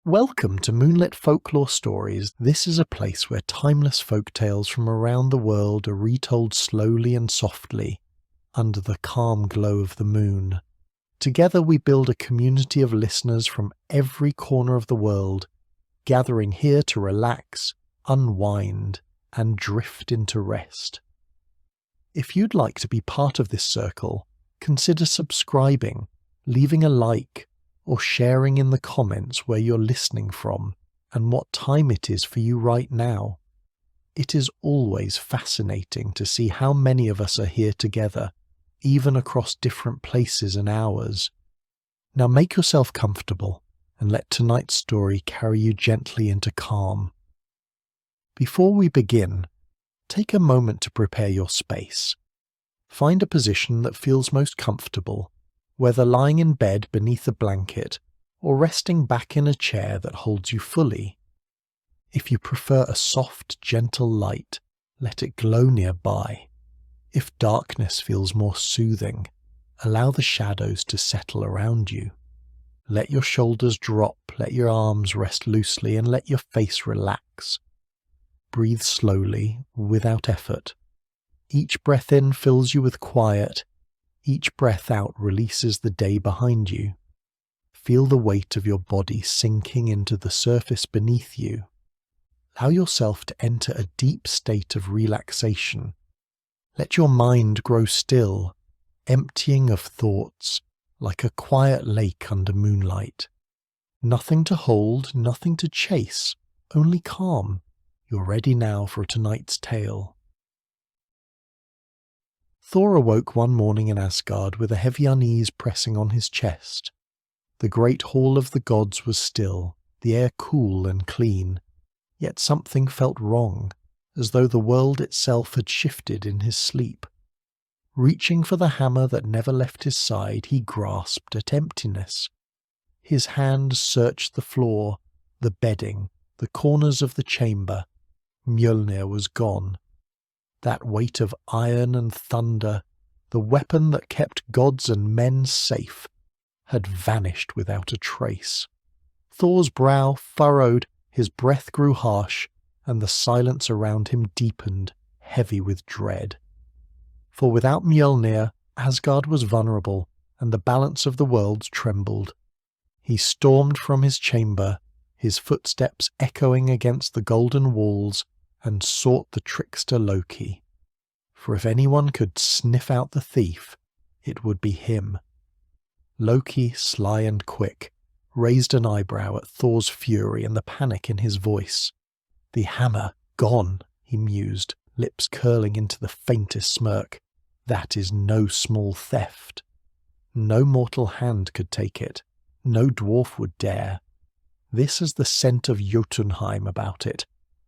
Welcome to Moonlit Folklore Stories. This is a place where timeless folk tales from around the world are retold slowly and softly, under the calm glow of the moon. Together we build a community of listeners from every corner of the world, gathering here to relax, unwind, and drift into rest. If you'd like to be part of this circle, consider subscribing, leaving a like, or sharing in the comments where you're listening from and what time it is for you right now. It is always fascinating to see how many of us are here together, even across different places and hours. Now make yourself comfortable and let tonight's story carry you gently into calm. Before we begin, take a moment to prepare your space. Find a position that feels most comfortable, whether lying in bed beneath a blanket or resting back in a chair that holds you fully. If you prefer a soft, gentle light, let it glow nearby. If darkness feels more soothing, allow the shadows to settle around you. Let your shoulders drop, let your arms rest loosely, and let your face relax. Breathe slowly, without effort. Each breath in fills you with quiet. Each breath out releases the day behind you. Feel the weight of your body sinking into the surface beneath you. Allow yourself to enter a deep state of relaxation. Let your mind grow still, emptying of thoughts, like a quiet lake under moonlight. Nothing to hold, nothing to chase, only calm. You're ready now for tonight's tale. Thor awoke one morning in Asgard with a heavy unease pressing on his chest. The great hall of the gods was still, the air cool and clean, yet something felt wrong, as though the world itself had shifted in his sleep. Reaching for the hammer that never left his side, he grasped at emptiness. His hand searched the floor, the bedding, the corners of the chamber. Mjöllnir was gone. That weight of iron and thunder, the weapon that kept gods and men safe, had vanished without a trace. Thor's brow furrowed, his breath grew harsh, and the silence around him deepened, heavy with dread. For without Mjöllnir, Asgard was vulnerable, and the balance of the world trembled. He stormed from his chamber, his footsteps echoing against the golden walls, and sought the trickster Loki. For if anyone could sniff out the thief, it would be him. Loki, sly and quick, raised an eyebrow at Thor's fury and the panic in his voice. The hammer, gone, he mused, lips curling into the faintest smirk. That is no small theft. No mortal hand could take it. No dwarf would dare. This has the scent of Jotunheim about it,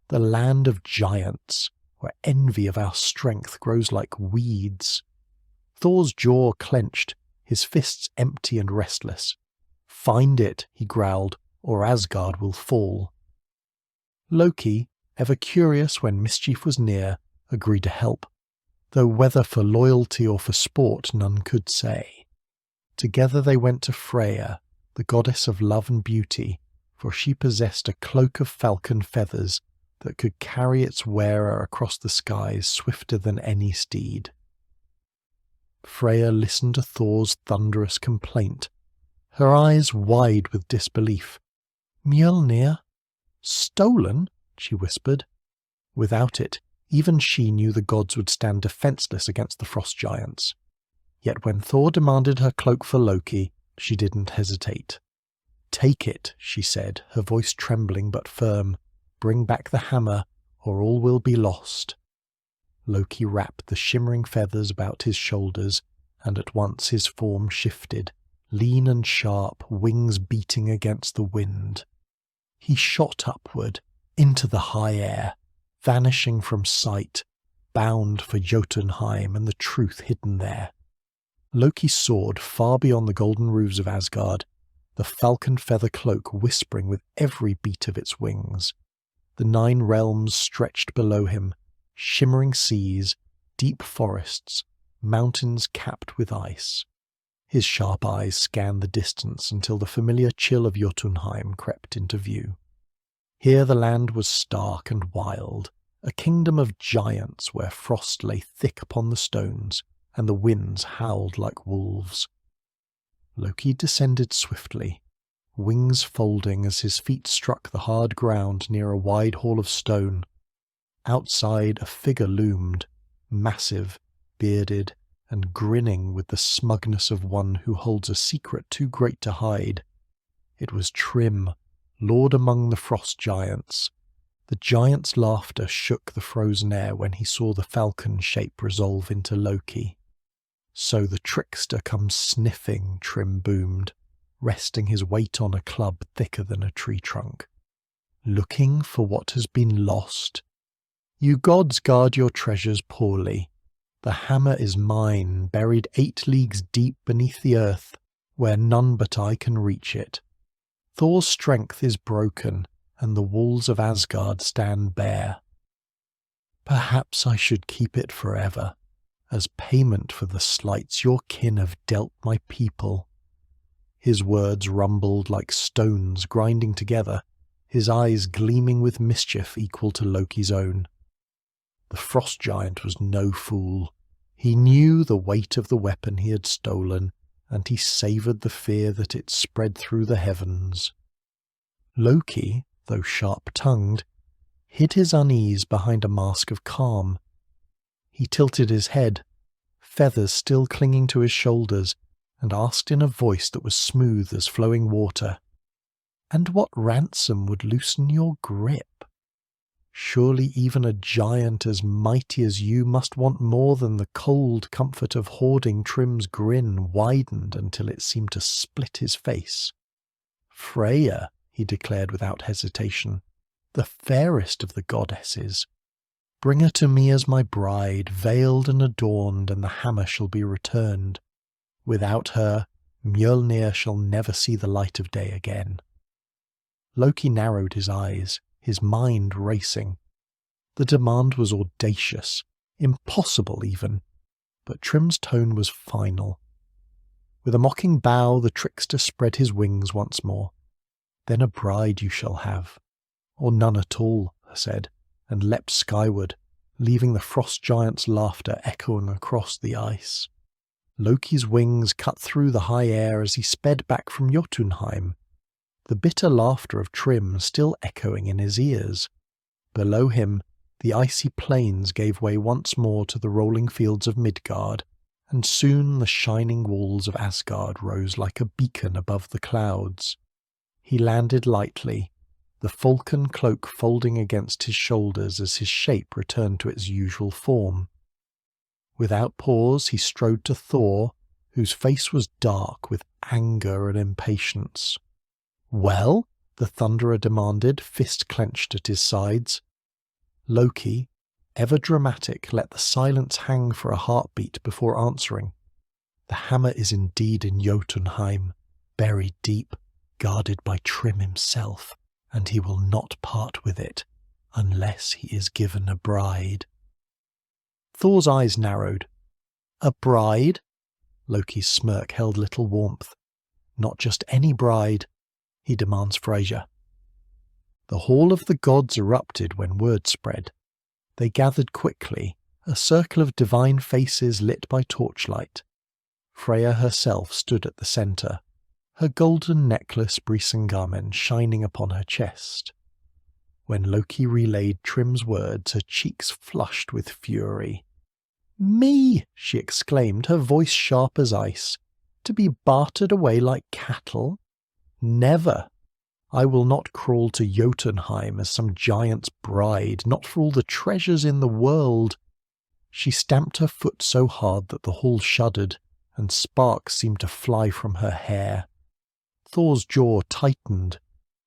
the land of giants, where envy of our strength grows like weeds. Thor's jaw clenched, his fists empty and restless. Find it, he growled, or Asgard will fall. Loki, ever curious when mischief was near, agreed to help, though whether for loyalty or for sport none could say. Together they went to Freya, the goddess of love and beauty, for she possessed a cloak of falcon feathers that could carry its wearer across the skies swifter than any steed. Freya listened to Thor's thunderous complaint, her eyes wide with disbelief. Mjöllnir? Stolen? She whispered. Without it, even she knew the gods would stand defenceless against the frost giants. Yet when Thor demanded her cloak for Loki, she didn't hesitate. Take it, she said, her voice trembling but firm. Bring back the hammer, or all will be lost. Loki wrapped the shimmering feathers about his shoulders, and at once his form shifted, lean and sharp, wings beating against the wind. He shot upward, into the high air, vanishing from sight, bound for Jotunheim and the truth hidden there. Loki soared far beyond the golden roofs of Asgard, the falcon feather cloak whispering with every beat of its wings. The 9 realms stretched below him, shimmering seas, deep forests, mountains capped with ice. His sharp eyes scanned the distance until the familiar chill of Jotunheim crept into view. Here the land was stark and wild, a kingdom of giants where frost lay thick upon the stones and the winds howled like wolves. Loki descended swiftly, wings folding as his feet struck the hard ground near a wide hall of stone. Outside a figure loomed, massive, bearded, and grinning with the smugness of one who holds a secret too great to hide. It was Trim, lord among the frost giants. The giant's laughter shook the frozen air when he saw the falcon shape resolve into Loki. "So the trickster comes sniffing," Trim boomed, resting his weight on a club thicker than a tree trunk. "Looking for what has been lost? You gods guard your treasures poorly. The hammer is mine, buried 8 leagues deep beneath the earth, where none but I can reach it. Thor's strength is broken, and the walls of Asgard stand bare. Perhaps I should keep it forever, as payment for the slights your kin have dealt my people." His words rumbled like stones grinding together, his eyes gleaming with mischief equal to Loki's own. The frost giant was no fool. He knew the weight of the weapon he had stolen, and he savoured the fear that it spread through the heavens. Loki, though sharp-tongued, hid his unease behind a mask of calm. He tilted his head, feathers still clinging to his shoulders, and asked in a voice that was smooth as flowing water, "And what ransom would loosen your grip? Surely even a giant as mighty as you must want more than the cold comfort of hoarding." Trim's grin widened until it seemed to split his face. "Freya," he declared without hesitation, "the fairest of the goddesses. Bring her to me as my bride, veiled and adorned, and the hammer shall be returned. Without her, Mjöllnir shall never see the light of day again." Loki narrowed his eyes, his mind racing. The demand was audacious, impossible even, but Trim's tone was final. With a mocking bow, the trickster spread his wings once more. "Then a bride you shall have, or none at all," I said, and leapt skyward, leaving the frost giant's laughter echoing across the ice. Loki's wings cut through the high air as he sped back from Jotunheim, the bitter laughter of Trim still echoing in his ears. Below him, the icy plains gave way once more to the rolling fields of Midgard, and soon the shining walls of Asgard rose like a beacon above the clouds. He landed lightly, the falcon cloak folding against his shoulders as his shape returned to its usual form. Without pause he strode to Thor, whose face was dark with anger and impatience. "Well?" the Thunderer demanded, fist clenched at his sides. Loki, ever dramatic, let the silence hang for a heartbeat before answering. "The hammer is indeed in Jotunheim, buried deep, guarded by Trim himself, and he will not part with it, unless he is given a bride." Thor's eyes narrowed. "A bride?" Loki's smirk held little warmth. "Not just any bride. He demands Freyja." The hall of the gods erupted when word spread. They gathered quickly, a circle of divine faces lit by torchlight. Freya herself stood at the centre, her golden necklace Brisingamen shining upon her chest. When Loki relayed Trim's words, her cheeks flushed with fury. "Me!" she exclaimed, her voice sharp as ice. "To be bartered away like cattle? Never! I will not crawl to Jotunheim as some giant's bride, not for all the treasures in the world." She stamped her foot so hard that the hall shuddered, and sparks seemed to fly from her hair. Thor's jaw tightened,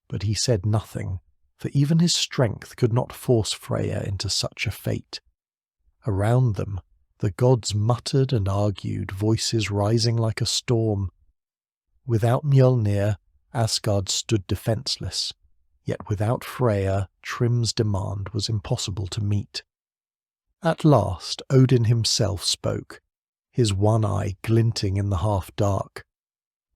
but he said nothing, for even his strength could not force Freya into such a fate. Around them, the gods muttered and argued, voices rising like a storm. Without Mjöllnir, Asgard stood defenceless, yet without Freya, Trim's demand was impossible to meet. At last, Odin himself spoke, his one eye glinting in the half-dark.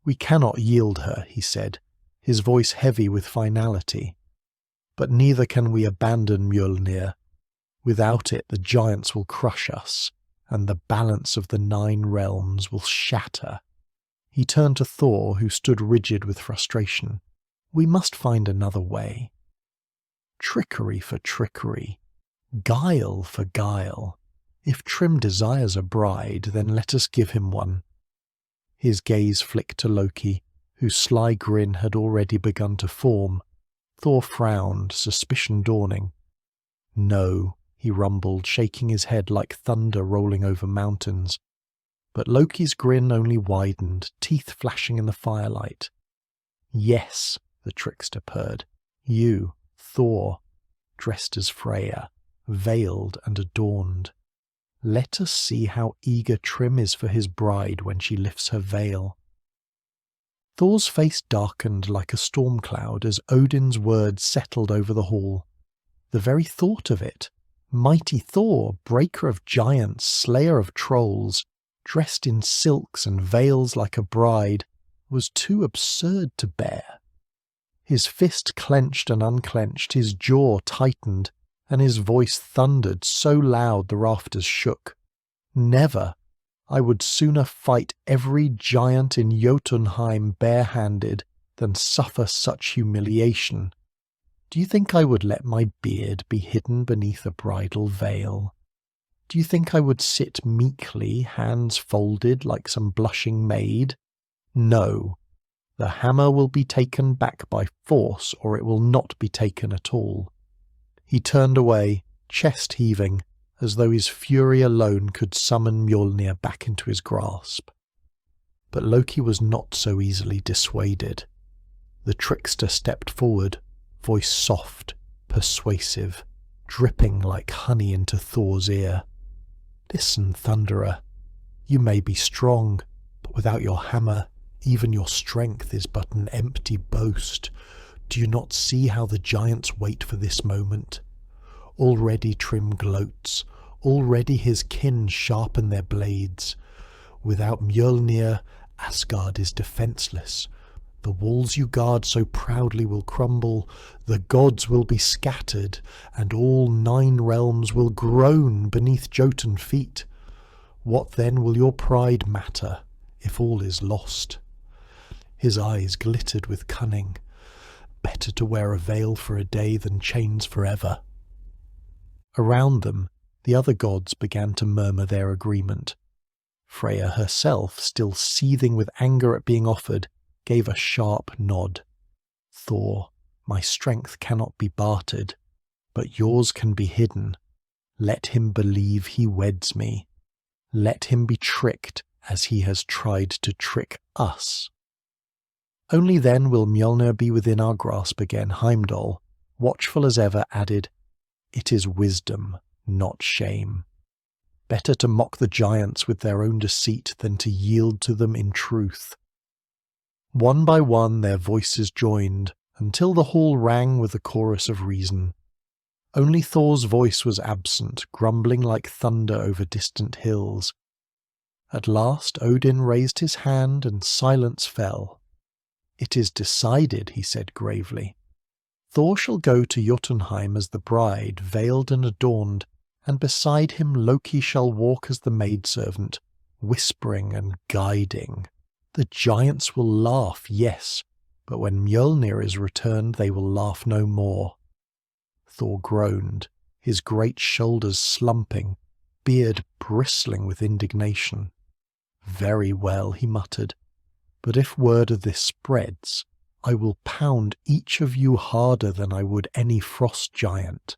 "We cannot yield her," he said, his voice heavy with finality. "But neither can we abandon Mjöllnir. Without it the giants will crush us, and the balance of the 9 realms will shatter." He turned to Thor, who stood rigid with frustration. "We must find another way. Trickery for trickery. Guile for guile. If Trim desires a bride, then let us give him one." His gaze flicked to Loki, whose sly grin had already begun to form. Thor frowned, suspicion dawning. "No," he rumbled, shaking his head like thunder rolling over mountains. But Loki's grin only widened, teeth flashing in the firelight. "Yes," the trickster purred. "You, Thor, dressed as Freya, veiled and adorned. Let us see how eager Trim is for his bride when she lifts her veil." Thor's face darkened like a storm cloud as Odin's words settled over the hall. The very thought of it, mighty Thor, breaker of giants, slayer of trolls, dressed in silks and veils like a bride, was too absurd to bear. His fist clenched and unclenched, his jaw tightened, and his voice thundered so loud the rafters shook. "Never! I would sooner fight every giant in Jotunheim barehanded than suffer such humiliation. Do you think I would let my beard be hidden beneath a bridal veil? Do you think I would sit meekly, hands folded like some blushing maid? No. The hammer will be taken back by force, or it will not be taken at all." He turned away, chest heaving, as though his fury alone could summon Mjöllnir back into his grasp. But Loki was not so easily dissuaded. The trickster stepped forward, voice soft, persuasive, dripping like honey into Thor's ear. "Listen, Thunderer. You may be strong, but without your hammer, even your strength is but an empty boast. Do you not see how the giants wait for this moment? Already Trim gloats, already his kin sharpen their blades. Without Mjöllnir, Asgard is defenceless. The walls you guard so proudly will crumble, the gods will be scattered, and all 9 realms will groan beneath Jotun feet. What then will your pride matter, if all is lost?" His eyes glittered with cunning. "Better to wear a veil for a day than chains forever." Around them, the other gods began to murmur their agreement. Freya herself, still seething with anger at being offered, gave a sharp nod. "Thor, my strength cannot be bartered, but yours can be hidden. Let him believe he weds me. Let him be tricked as he has tried to trick us. Only then will Mjöllnir be within our grasp again." Heimdall, watchful as ever, added, "It is wisdom, not shame. Better to mock the giants with their own deceit than to yield to them in truth." One by one their voices joined, until the hall rang with a chorus of reason. Only Thor's voice was absent, grumbling like thunder over distant hills. At last Odin raised his hand and silence fell. "It is decided," he said gravely. "Thor shall go to Jotunheim as the bride, veiled and adorned, and beside him Loki shall walk as the maidservant, whispering and guiding. The giants will laugh, yes, but when Mjöllnir is returned they will laugh no more." Thor groaned, his great shoulders slumping, beard bristling with indignation. "Very well," he muttered, "but if word of this spreads, I will pound each of you harder than I would any frost giant."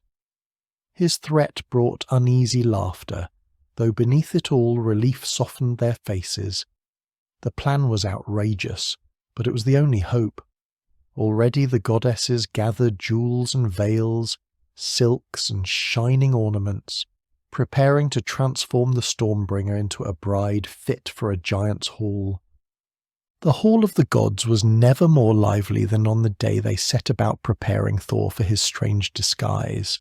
His threat brought uneasy laughter, though beneath it all relief softened their faces. The plan was outrageous, but it was the only hope. Already the goddesses gathered jewels and veils, silks and shining ornaments, preparing to transform the Stormbringer into a bride fit for a giant's hall. The Hall of the Gods was never more lively than on the day they set about preparing Thor for his strange disguise.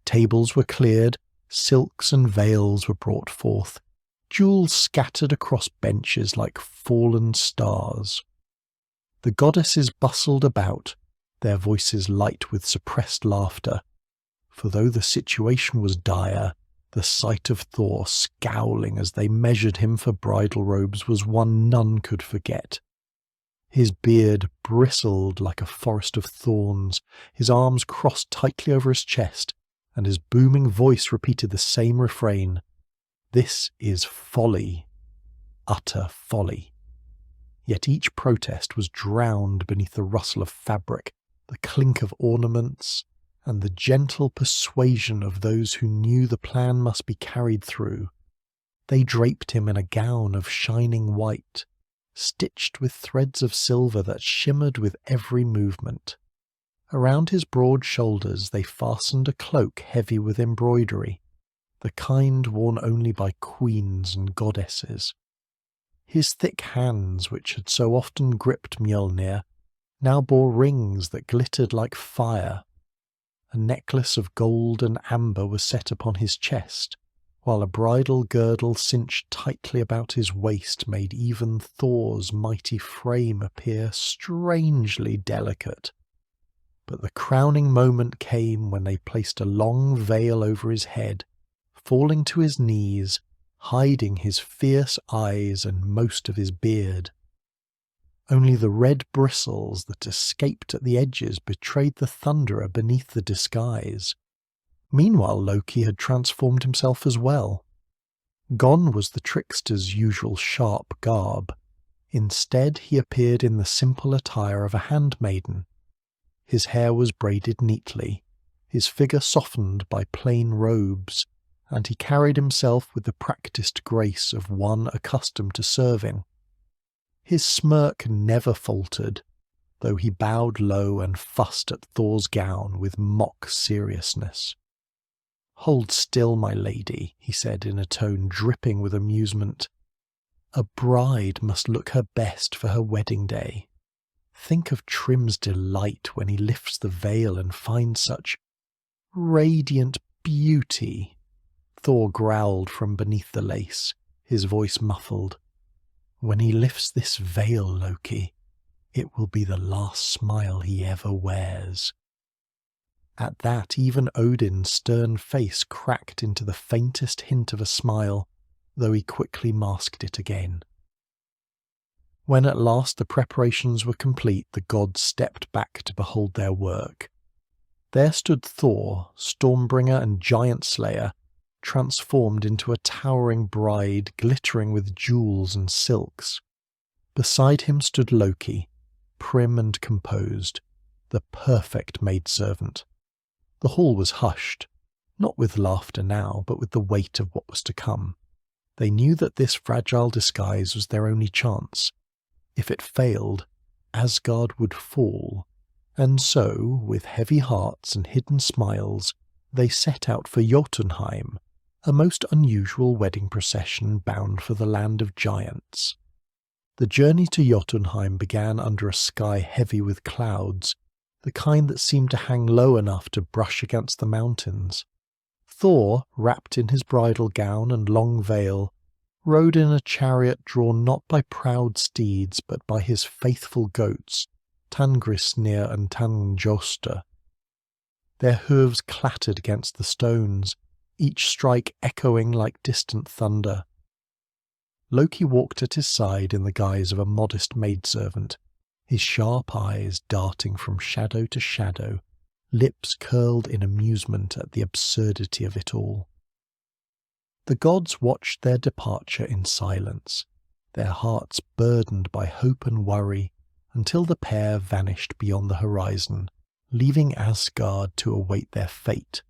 Tables were cleared, silks and veils were brought forth, jewels scattered across benches like fallen stars. The goddesses bustled about, their voices light with suppressed laughter, for though the situation was dire, the sight of Thor scowling as they measured him for bridal robes was one none could forget. His beard bristled like a forest of thorns, his arms crossed tightly over his chest, and his booming voice repeated the same refrain. This is folly, utter folly. Yet each protest was drowned beneath the rustle of fabric, the clink of ornaments, and the gentle persuasion of those who knew the plan must be carried through. They draped him in a gown of shining white, stitched with threads of silver that shimmered with every movement. Around his broad shoulders they fastened a cloak heavy with embroidery, the kind worn only by queens and goddesses. His thick hands, which had so often gripped Mjöllnir, now bore rings that glittered like fire. A necklace of gold and amber was set upon his chest, while a bridal girdle cinched tightly about his waist made even Thor's mighty frame appear strangely delicate. But the crowning moment came when they placed a long veil over his head, falling to his knees, hiding his fierce eyes and most of his beard. Only the red bristles that escaped at the edges betrayed the thunderer beneath the disguise. Meanwhile Loki had transformed himself as well. Gone was the trickster's usual sharp garb. Instead he appeared in the simple attire of a handmaiden. His hair was braided neatly, his figure softened by plain robes, and he carried himself with the practised grace of one accustomed to serving. His smirk never faltered, though he bowed low and fussed at Thor's gown with mock seriousness. "Hold still, my lady," he said in a tone dripping with amusement. "A bride must look her best for her wedding day. Think of Trim's delight when he lifts the veil and finds such radiant beauty." Thor growled from beneath the lace, his voice muffled. "When he lifts this veil, Loki, it will be the last smile he ever wears." At that, even Odin's stern face cracked into the faintest hint of a smile, though he quickly masked it again. When at last the preparations were complete, the gods stepped back to behold their work. There stood Thor, Stormbringer and Giant Slayer, transformed into a towering bride glittering with jewels and silks. Beside him stood Loki, prim and composed, the perfect maidservant. The hall was hushed, not with laughter now, but with the weight of what was to come. They knew that this fragile disguise was their only chance. If it failed, Asgard would fall, and so, with heavy hearts and hidden smiles, they set out for Jotunheim, a most unusual wedding procession bound for the land of giants. The journey to Jotunheim began under a sky heavy with clouds, the kind that seemed to hang low enough to brush against the mountains. Thor, wrapped in his bridal gown and long veil, rode in a chariot drawn not by proud steeds but by his faithful goats, Tangrisnir and Tangjosta. Their hooves clattered against the stones, each strike echoing like distant thunder. Loki walked at his side in the guise of a modest maidservant, his sharp eyes darting from shadow to shadow, lips curled in amusement at the absurdity of it all. The gods watched their departure in silence, their hearts burdened by hope and worry, until the pair vanished beyond the horizon, leaving Asgard to await their fate.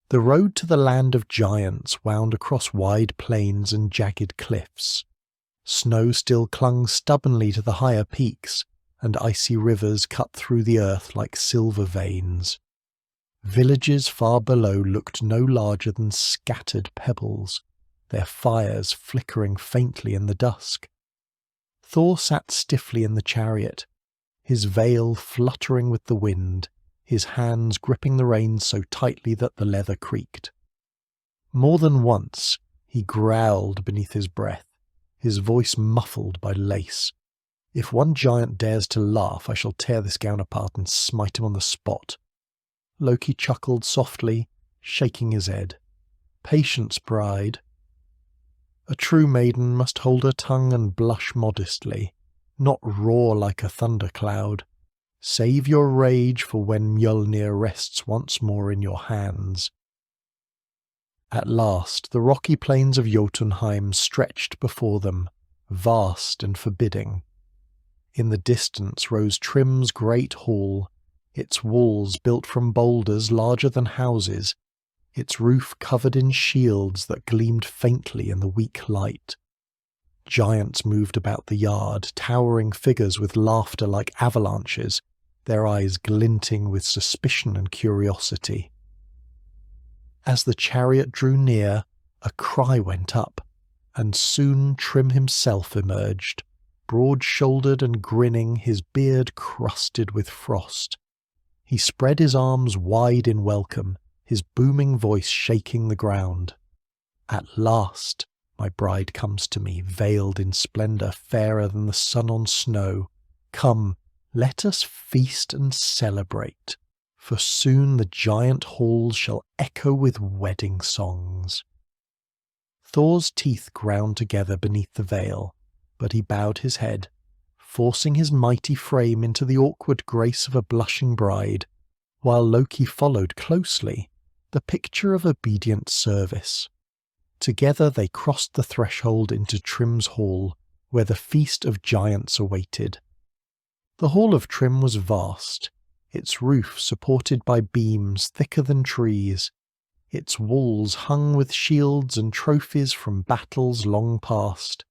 The road to the land of giants wound across wide plains and jagged cliffs. Snow still clung stubbornly to the higher peaks, and icy rivers cut through the earth like silver veins. Villages far below looked no larger than scattered pebbles, their fires flickering faintly in the dusk. Thor sat stiffly in the chariot, his veil fluttering with the wind, his hands gripping the reins so tightly that the leather creaked. More than once He growled beneath his breath, his voice muffled by lace. "If one giant dares to laugh, I shall tear this gown apart and smite him on the spot." Loki chuckled softly, shaking his head. "Patience, bride. A true maiden must hold her tongue and blush modestly, not roar like a thundercloud. Save your rage for when Mjöllnir rests once more in your hands." At last the rocky plains of Jotunheim stretched before them, vast and forbidding. In the distance rose Trim's great hall, its walls built from boulders larger than houses, its roof covered in shields that gleamed faintly in the weak light. Giants moved about the yard, towering figures with laughter like avalanches, their eyes glinting with suspicion and curiosity. As the chariot drew near, a cry went up, and soon Trim himself emerged, broad-shouldered and grinning, his beard crusted with frost. He spread his arms wide in welcome, his booming voice shaking the ground. "At last, my bride comes to me, veiled in splendour fairer than the sun on snow. Come, let us feast and celebrate, for soon the giant halls shall echo with wedding songs." Thor's teeth ground together beneath the veil, but he bowed his head, forcing his mighty frame into the awkward grace of a blushing bride, while Loki followed closely, the picture of obedient service. Together they crossed the threshold into Trim's hall, where the feast of giants awaited. The hall of Trim was vast, its roof supported by beams thicker than trees, its walls hung with shields and trophies from battles long past.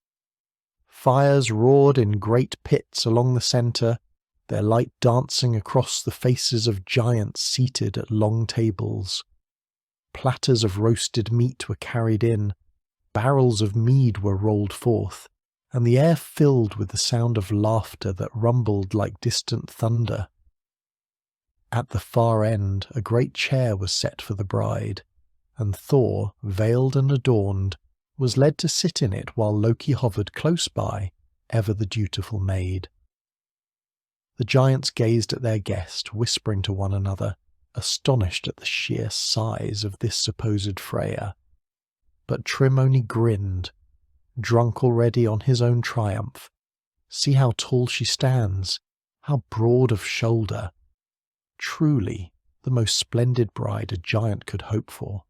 Fires roared in great pits along the centre, their light dancing across the faces of giants seated at long tables. Platters of roasted meat were carried in, barrels of mead were rolled forth, and the air filled with the sound of laughter that rumbled like distant thunder. At the far end a great chair was set for the bride, and Thor, veiled and adorned, was led to sit in it while Loki hovered close by, ever the dutiful maid. The giants gazed at their guest, whispering to one another, astonished at the sheer size of this supposed Freya. But Trim only grinned, drunk already on his own triumph. See how tall she stands, how broad of shoulder. Truly, the most splendid bride a giant could hope for.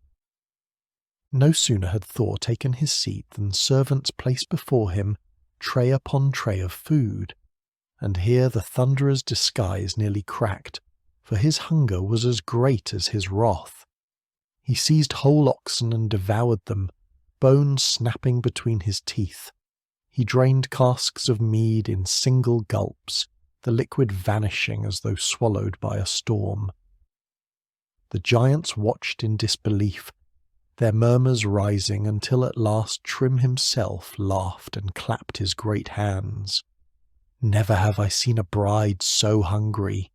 No sooner had Thor taken his seat than servants placed before him tray upon tray of food, and here the Thunderer's disguise nearly cracked, for his hunger was as great as his wrath. He seized whole oxen and devoured them, bones snapping between his teeth. He drained casks of mead in single gulps, the liquid vanishing as though swallowed by a storm. The giants watched in disbelief, their murmurs rising until at last Trim himself laughed and clapped his great hands. "Never have I seen a bride so hungry.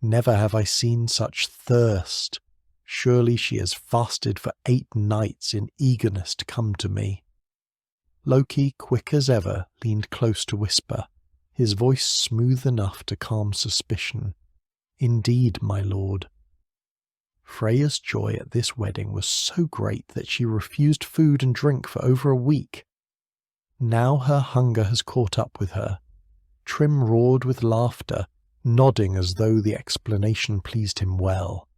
Never have I seen such thirst. Surely she has fasted for 8 nights in eagerness to come to me." Loki, quick as ever, leaned close to whisper, his voice smooth enough to calm suspicion. "Indeed, my lord." Freya's joy at this wedding was so great that she refused food and drink for over a week. Now her hunger has caught up with her. Trim roared with laughter, nodding as though the explanation pleased him well.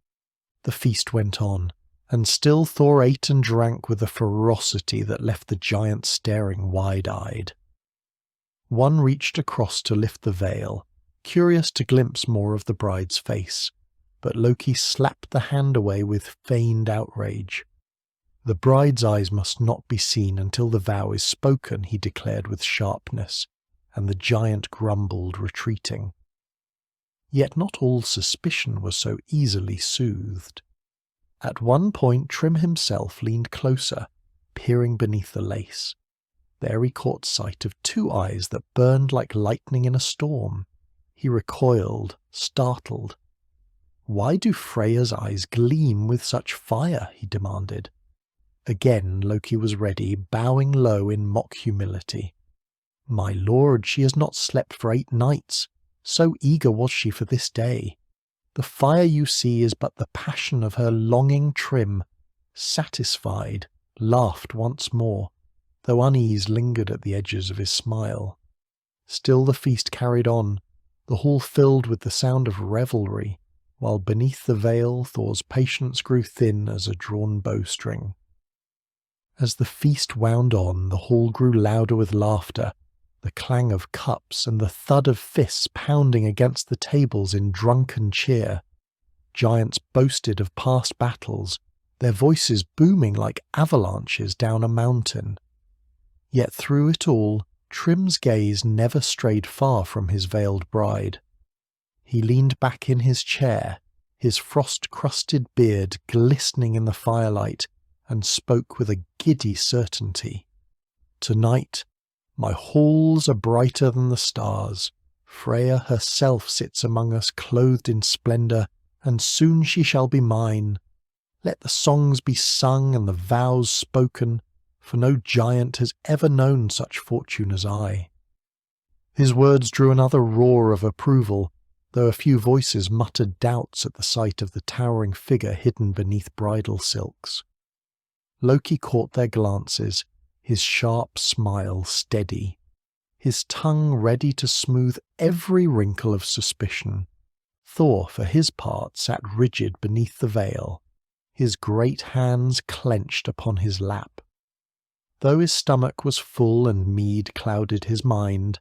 The feast went on, and still Thor ate and drank with a ferocity that left the giants staring wide-eyed. One reached across to lift the veil, curious to glimpse more of the bride's face, but Loki slapped the hand away with feigned outrage. "The bride's eyes must not be seen until the vow is spoken," he declared with sharpness, and the giant grumbled, retreating. Yet not all suspicion was so easily soothed. At one point Trim himself leaned closer, peering beneath the lace. There he caught sight of 2 eyes that burned like lightning in a storm. He recoiled, startled. "Why do Freya's eyes gleam with such fire?" he demanded. Again Loki was ready, bowing low in mock humility. "My lord, she has not slept for 8 nights. So eager was she for this day. The fire you see is but the passion of her longing. Trim, satisfied, laughed once more, though unease lingered at the edges of his smile. Still the feast carried on, the hall filled with the sound of revelry, while beneath the veil Thor's patience grew thin as a drawn bowstring. As the feast wound on, the hall grew louder with laughter, the clang of cups and the thud of fists pounding against the tables in drunken cheer. Giants boasted of past battles, their voices booming like avalanches down a mountain. Yet through it all, Trim's gaze never strayed far from his veiled bride. He leaned back in his chair, his frost-crusted beard glistening in the firelight, and spoke with a giddy certainty. "Tonight, my halls are brighter than the stars. Freya herself sits among us clothed in splendour, and soon she shall be mine. Let the songs be sung and the vows spoken, for no giant has ever known such fortune as I." His words drew another roar of approval, though a few voices muttered doubts at the sight of the towering figure hidden beneath bridal silks. Loki caught their glances, his sharp smile steady, his tongue ready to smooth every wrinkle of suspicion. Thor, for his part, sat rigid beneath the veil, his great hands clenched upon his lap. Though his stomach was full and mead clouded his mind,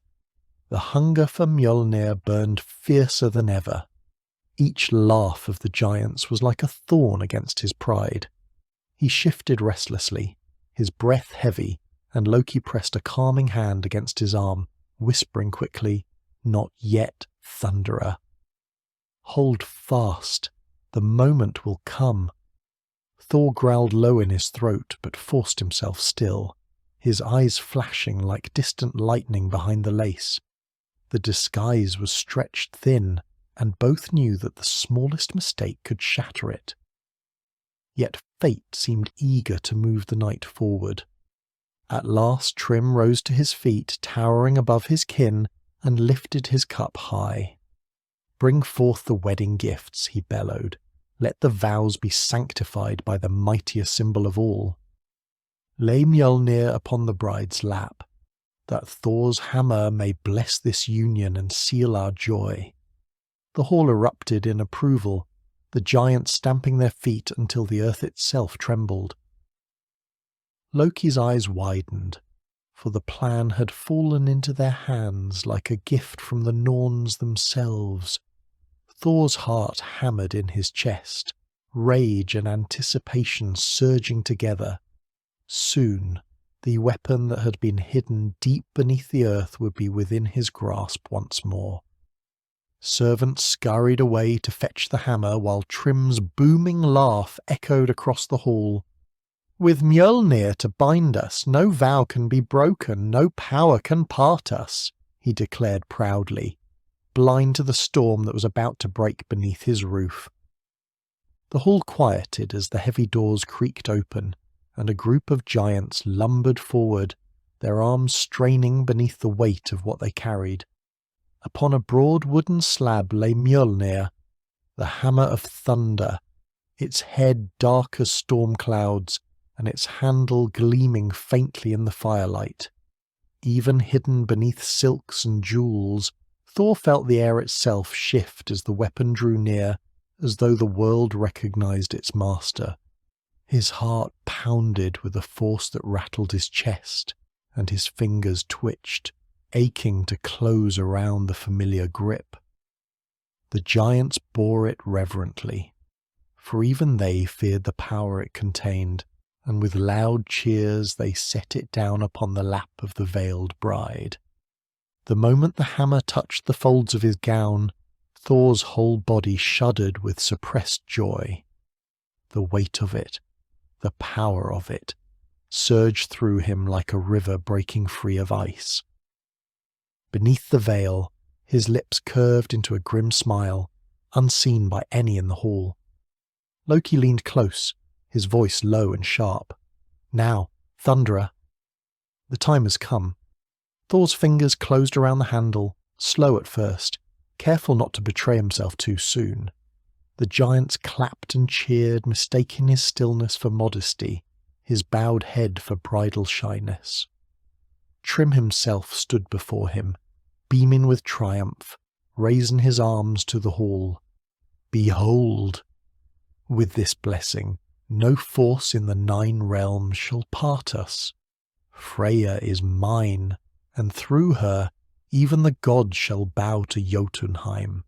the hunger for Mjöllnir burned fiercer than ever. Each laugh of the giants was like a thorn against his pride. He shifted restlessly, his breath heavy, and Loki pressed a calming hand against his arm, whispering quickly, "Not yet, Thunderer. Hold fast, the moment will come." Thor growled low in his throat, but forced himself still, his eyes flashing like distant lightning behind the lace. The disguise was stretched thin, and both knew that the smallest mistake could shatter it. Yet fate seemed eager to move the night forward. At last Trim rose to his feet, towering above his kin, and lifted his cup high. "Bring forth the wedding gifts," he bellowed. "Let the vows be sanctified by the mightiest symbol of all. Lay Mjöllnir upon the bride's lap, that Thor's hammer may bless this union and seal our joy." The hall erupted in approval, the giants stamping their feet until the earth itself trembled. Loki's eyes widened, for the plan had fallen into their hands like a gift from the Norns themselves. Thor's heart hammered in his chest, rage and anticipation surging together. Soon, the weapon that had been hidden deep beneath the earth would be within his grasp once more. Servants scurried away to fetch the hammer, while Trim's booming laugh echoed across the hall. "With Mjöllnir to bind us, no vow can be broken, no power can part us," he declared proudly, blind to the storm that was about to break beneath his roof. The hall quieted as the heavy doors creaked open, and a group of giants lumbered forward, their arms straining beneath the weight of what they carried. Upon a broad wooden slab lay Mjöllnir, the hammer of thunder, its head dark as storm clouds, and its handle gleaming faintly in the firelight. Even hidden beneath silks and jewels, Thor felt the air itself shift as the weapon drew near, as though the world recognized its master. His heart pounded with a force that rattled his chest, and his fingers twitched, aching to close around the familiar grip. The giants bore it reverently, for even they feared the power it contained, and with loud cheers they set it down upon the lap of the veiled bride. The moment the hammer touched the folds of his gown, Thor's whole body shuddered with suppressed joy. The weight of it, the power of it, surged through him like a river breaking free of ice. Beneath the veil, his lips curved into a grim smile, unseen by any in the hall. Loki leaned close, his voice low and sharp. Now, Thunderer. The time has come. Thor's fingers closed around the handle, slow at first, careful not to betray himself too soon. The giants clapped and cheered, mistaking his stillness for modesty, his bowed head for bridal shyness. Trim himself stood before him, beaming with triumph, raising his arms to the hall. Behold! With this blessing, no force in the 9 realms shall part us. Freya is mine, and through her even the gods shall bow to Jotunheim.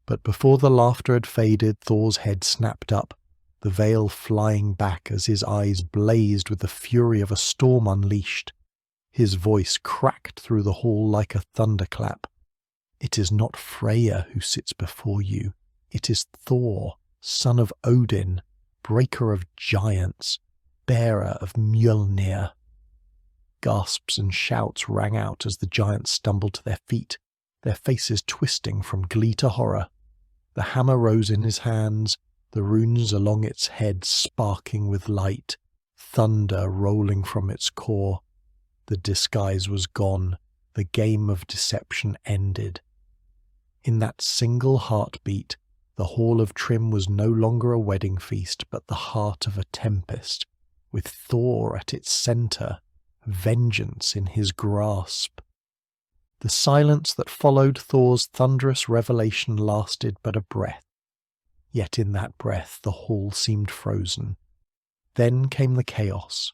But before the laughter had faded, Thor's head snapped up, the veil flying back as his eyes blazed with the fury of a storm unleashed. His voice cracked through the hall like a thunderclap. It is not Freya who sits before you. It is Thor, son of Odin, breaker of giants, bearer of Mjöllnir. Gasps and shouts rang out as the giants stumbled to their feet, their faces twisting from glee to horror. The hammer rose in his hands, the runes along its head sparking with light, thunder rolling from its core. The disguise was gone, the game of deception ended. In that single heartbeat, the Hall of Trim was no longer a wedding feast, but the heart of a tempest, with Thor at its centre, vengeance in his grasp. The silence that followed Thor's thunderous revelation lasted but a breath. Yet in that breath the hall seemed frozen. Then came the chaos.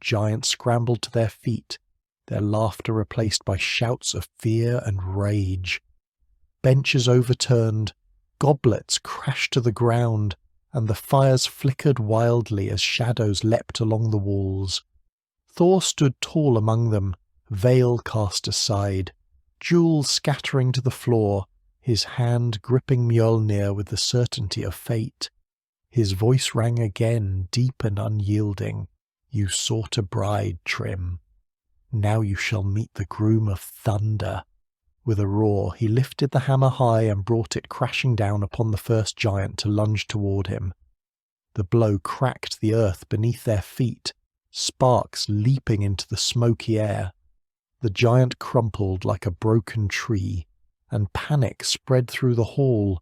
Giants scrambled to their feet, their laughter replaced by shouts of fear and rage. Benches overturned, goblets crashed to the ground, and the fires flickered wildly as shadows leapt along the walls. Thor stood tall among them, veil cast aside, jewels scattering to the floor, his hand gripping Mjöllnir with the certainty of fate. His voice rang again, deep and unyielding. You sought a bride, Trim. Now you shall meet the groom of thunder. With a roar, he lifted the hammer high and brought it crashing down upon the first giant to lunge toward him. The blow cracked the earth beneath their feet, sparks leaping into the smoky air. The giant crumpled like a broken tree, and panic spread through the hall.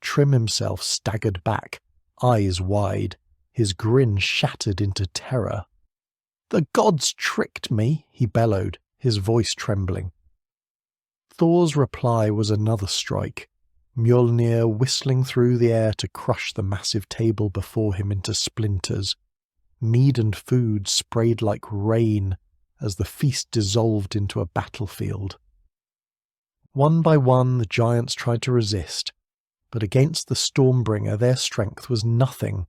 Trim himself staggered back, eyes wide, his grin shattered into terror. "The gods tricked me," he bellowed, his voice trembling. Thor's reply was another strike, Mjöllnir whistling through the air to crush the massive table before him into splinters. Mead and food sprayed like rain as the feast dissolved into a battlefield. One by one the giants tried to resist, but against the Stormbringer their strength was nothing.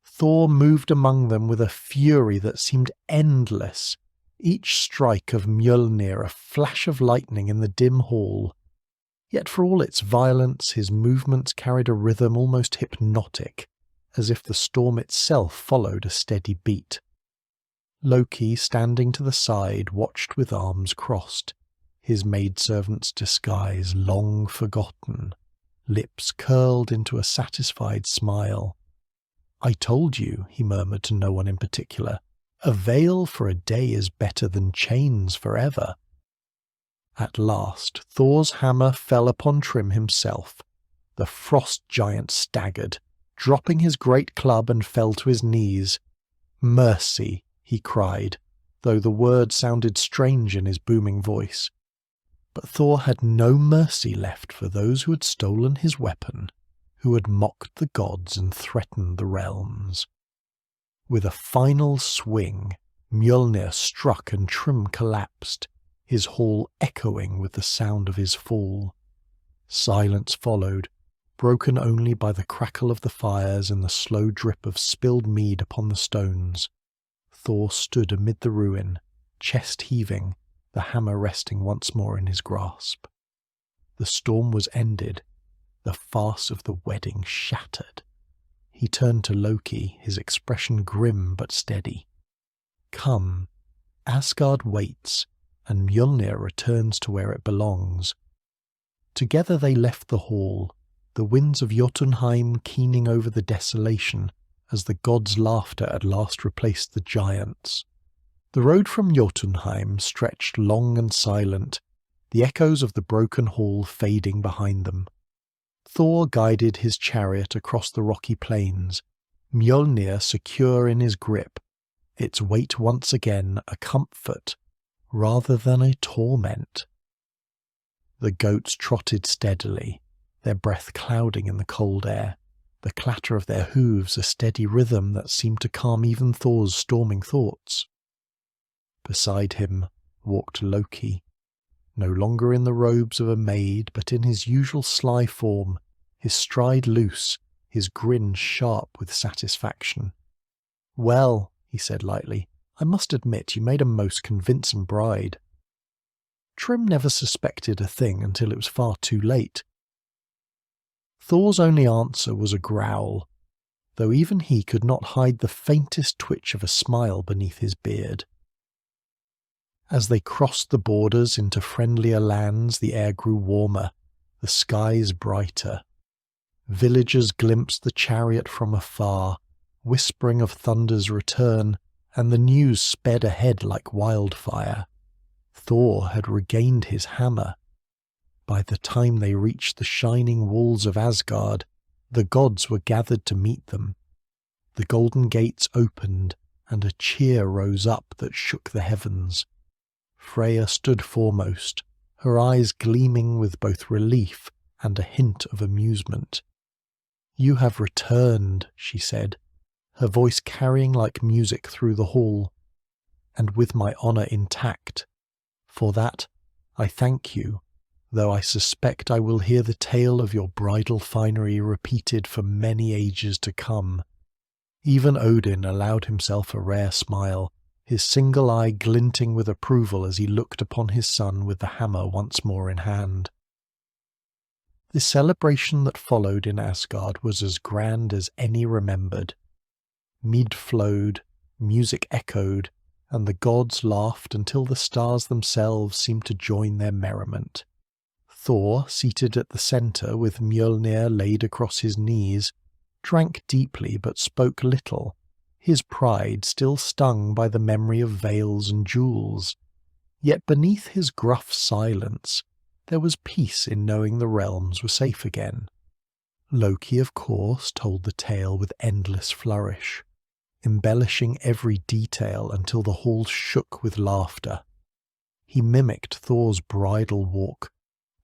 Thor moved among them with a fury that seemed endless, each strike of Mjöllnir a flash of lightning in the dim hall. Yet for all its violence, his movements carried a rhythm almost hypnotic, as if the storm itself followed a steady beat. Loki, standing to the side, watched with arms crossed, his maidservant's disguise long forgotten, lips curled into a satisfied smile. "I told you," he murmured to no one in particular, "a veil for a day is better than chains forever." At last, Thor's hammer fell upon Trim himself. The frost giant staggered, dropping his great club, and fell to his knees. "Mercy," he cried, though the word sounded strange in his booming voice. But Thor had no mercy left for those who had stolen his weapon, who had mocked the gods and threatened the realms. With a final swing, Mjöllnir struck and Trim collapsed, his hall echoing with the sound of his fall. Silence followed, broken only by the crackle of the fires and the slow drip of spilled mead upon the stones. Thor stood amid the ruin, chest heaving, the hammer resting once more in his grasp. The storm was ended, the farce of the wedding shattered. He turned to Loki, his expression grim but steady. "Come, Asgard waits, and Mjöllnir returns to where it belongs." Together they left the hall, the winds of Jotunheim keening over the desolation as the gods' laughter at last replaced the giants. The road from Jotunheim stretched long and silent, the echoes of the broken hall fading behind them. Thor guided his chariot across the rocky plains, Mjöllnir secure in his grip, its weight once again a comfort rather than a torment. The goats trotted steadily, their breath clouding in the cold air, the clatter of their hooves a steady rhythm that seemed to calm even Thor's storming thoughts. Beside him walked Loki, no longer in the robes of a maid, but in his usual sly form, his stride loose, his grin sharp with satisfaction. "Well," he said lightly, "I must admit you made a most convincing bride." Trim never suspected a thing until it was far too late. Thor's only answer was a growl, though even he could not hide the faintest twitch of a smile beneath his beard. As they crossed the borders into friendlier lands, the air grew warmer, the skies brighter. Villagers glimpsed the chariot from afar, whispering of Thunder's return, and the news sped ahead like wildfire. Thor had regained his hammer. By the time they reached the shining walls of Asgard, the gods were gathered to meet them. The golden gates opened, and a cheer rose up that shook the heavens. Freya stood foremost, her eyes gleaming with both relief and a hint of amusement. "You have returned," she said, her voice carrying like music through the hall, "and with my honour intact. For that I thank you, though I suspect I will hear the tale of your bridal finery repeated for many ages to come." Even Odin allowed himself a rare smile, his single eye glinting with approval as he looked upon his son with the hammer once more in hand. The celebration that followed in Asgard was as grand as any remembered. Mead flowed, music echoed, and the gods laughed until the stars themselves seemed to join their merriment. Thor, seated at the centre with Mjöllnir laid across his knees, drank deeply but spoke little, his pride still stung by the memory of veils and jewels. Yet beneath his gruff silence there was peace in knowing the realms were safe again. Loki, of course, told the tale with endless flourish, embellishing every detail until the hall shook with laughter. He mimicked Thor's bridal walk,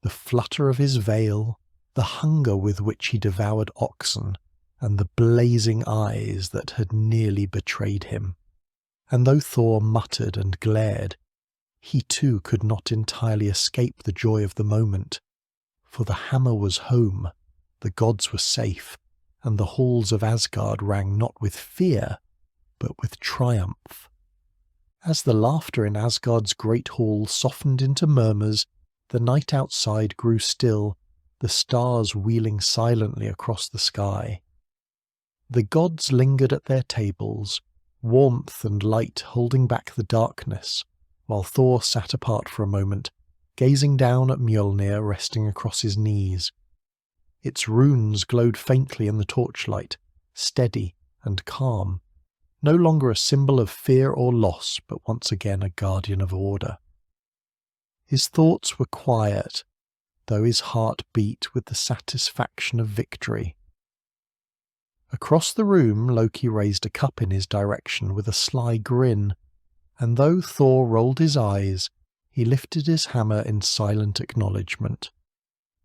the flutter of his veil, the hunger with which he devoured oxen, and the blazing eyes that had nearly betrayed him. And though Thor muttered and glared, he too could not entirely escape the joy of the moment, for the hammer was home, the gods were safe, and the halls of Asgard rang not with fear, but with triumph. As the laughter in Asgard's great hall softened into murmurs, the night outside grew still, the stars wheeling silently across the sky. The gods lingered at their tables, warmth and light holding back the darkness, while Thor sat apart for a moment, gazing down at Mjöllnir resting across his knees. Its runes glowed faintly in the torchlight, steady and calm, no longer a symbol of fear or loss, but once again a guardian of order. His thoughts were quiet, though his heart beat with the satisfaction of victory. Across the room Loki raised a cup in his direction with a sly grin, and though Thor rolled his eyes, he lifted his hammer in silent acknowledgement.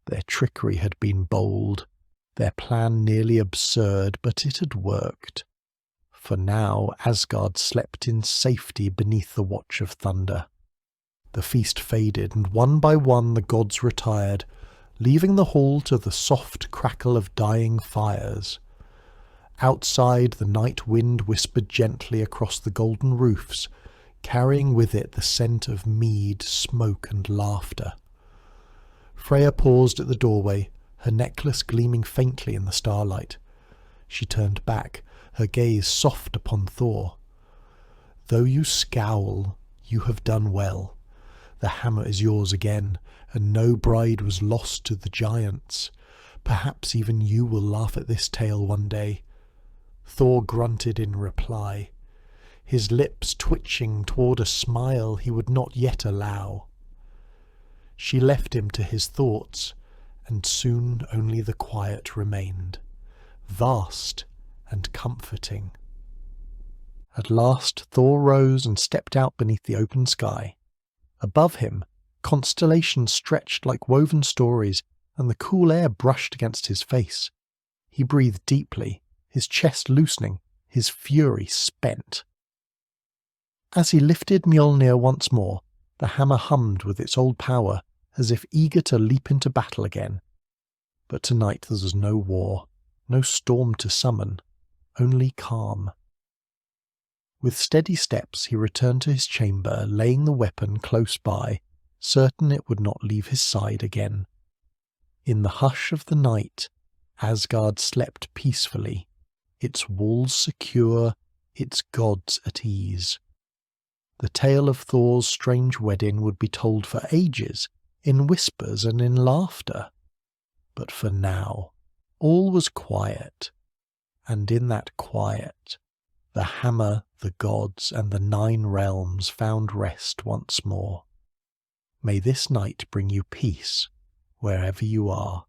Their trickery had been bold, their plan nearly absurd, but it had worked. For now Asgard slept in safety beneath the watch of thunder. The feast faded, and one by one the gods retired, leaving the hall to the soft crackle of dying fires. Outside, the night wind whispered gently across the golden roofs, carrying with it the scent of mead, smoke, and laughter. Freya paused at the doorway, her necklace gleaming faintly in the starlight. She turned back, her gaze soft upon Thor. "Though you scowl, you have done well. The hammer is yours again, and no bride was lost to the giants. Perhaps even you will laugh at this tale one day. Thor grunted in reply, his lips twitching toward a smile he would not yet allow. She left him to his thoughts, and soon only the quiet remained, vast and comforting. At last Thor rose and stepped out beneath the open sky. Above him, constellations stretched like woven stories, and the cool air brushed against his face. He breathed deeply, his chest loosening, his fury spent. As he lifted Mjöllnir once more, the hammer hummed with its old power, as if eager to leap into battle again. But tonight there was no war, no storm to summon, only calm. With steady steps he returned to his chamber, laying the weapon close by, certain it would not leave his side again. In the hush of the night, Asgard slept peacefully, its walls secure, its gods at ease. The tale of Thor's strange wedding would be told for ages, in whispers and in laughter. But for now, all was quiet, and in that quiet, the hammer, the gods, and the 9 realms found rest once more. May this night bring you peace, wherever you are.